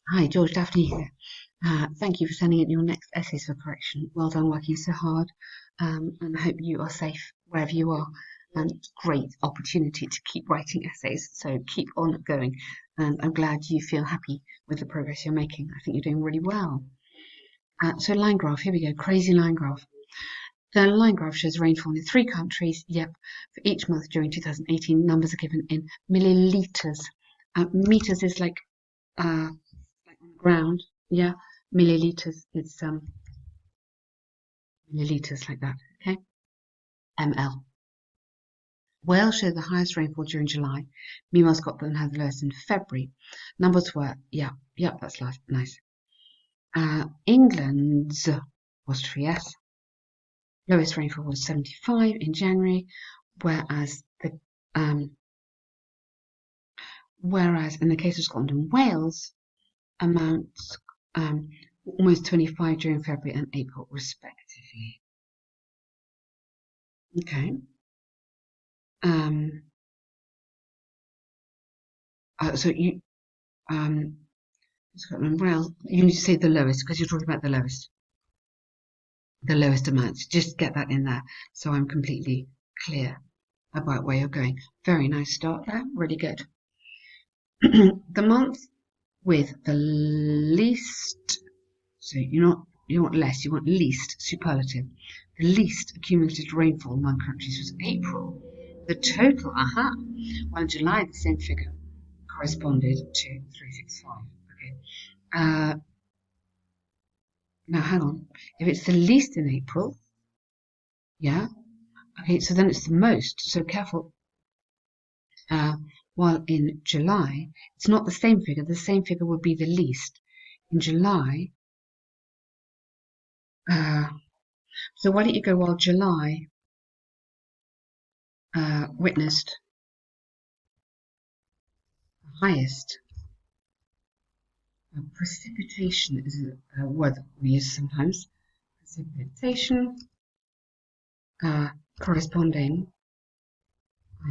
Hi, George Daphne here. Thank you for sending in your next essays for correction. Well done working so hard, and I hope you are safe wherever you are. And great opportunity to keep writing essays, so keep on going. And I'm glad you feel happy with the progress you're making. I think you're doing really well. So line graph, here we go, crazy line graph. The line graph shows rainfall in three countries. Yep, for each month during 2018, numbers are given in milliliters. Meters is like on the ground, yeah. Milliliters is milliliters like that, okay. ML. Wales showed the highest rainfall during July. Meanwhile, Scotland had the lowest in February. Numbers were, yeah, that's nice. England's apostrophe S. Lowest rainfall was 75 in January, whereas the whereas in the case of Scotland and Wales, amounts almost 25 during February and April, respectively. Okay. Um, so you Scotland, Wales. You need to say the lowest because you're talking about the lowest amounts. Just get that in there, so I'm completely clear about where you're going. Very nice start there. Really good. The month with the least. So you want less. You want least superlative. The least accumulated rainfall among countries was April. The total, while in July the same figure corresponded to 365. Okay. Now hang on. If it's the least in April, yeah, okay, so then it's the most. So careful. Uh, while in July, it's not the same figure. The same figure would be the least. In July, so why don't you go while July witnessed the highest precipitation is a word that we use sometimes. Precipitation corresponding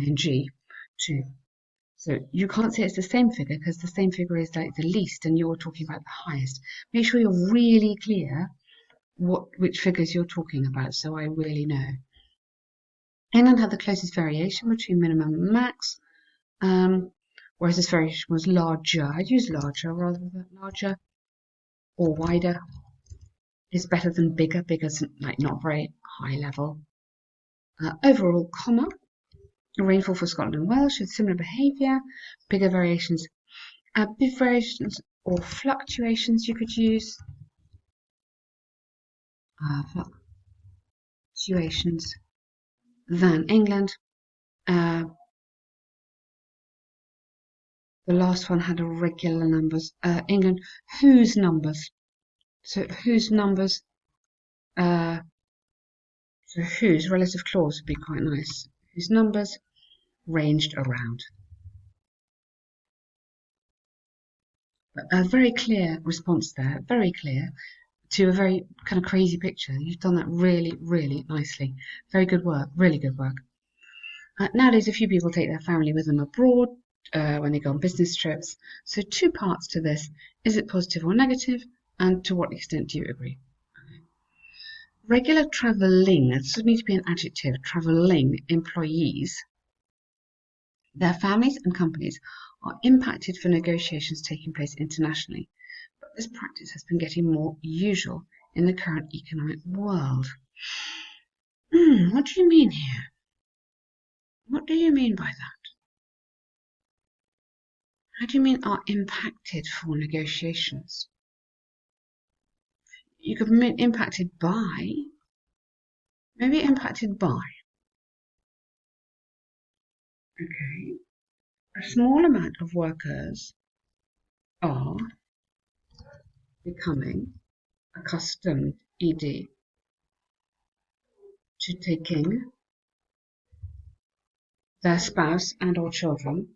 ing to. So you can't say it's the same figure because the same figure is like the least and you're talking about the highest. Make sure you're really clear which figures you're talking about so I really know. England had the closest variation between minimum and max, whereas this variation was larger. I'd use larger rather than larger, or wider is better than bigger. Bigger's like not very high level. Overall, comma, rainfall for Scotland and Wales showed similar behaviour. Bigger variations, big variations or fluctuations you could use. Fluctuations than England. The last one had irregular numbers. England, whose numbers? So whose numbers? So whose relative clause would be quite nice. Whose numbers ranged around. A very clear response there, very clear, to a very kind of crazy picture. You've done that really, really nicely. Very good work, really good work. Nowadays, a few people take their family with them abroad when they go on business trips. So two parts to this. Is it positive or negative? And to what extent do you agree? Regular travelling, this would need to be an adjective, travelling employees, their families and companies are impacted for negotiations taking place internationally, but this practice has been getting more usual in the current economic world. What do you mean here? What do you mean by that? How do you mean are impacted for negotiations? You could mean impacted by, maybe impacted by. Okay. A small amount of workers are becoming accustomed, ed, to taking their spouse and or children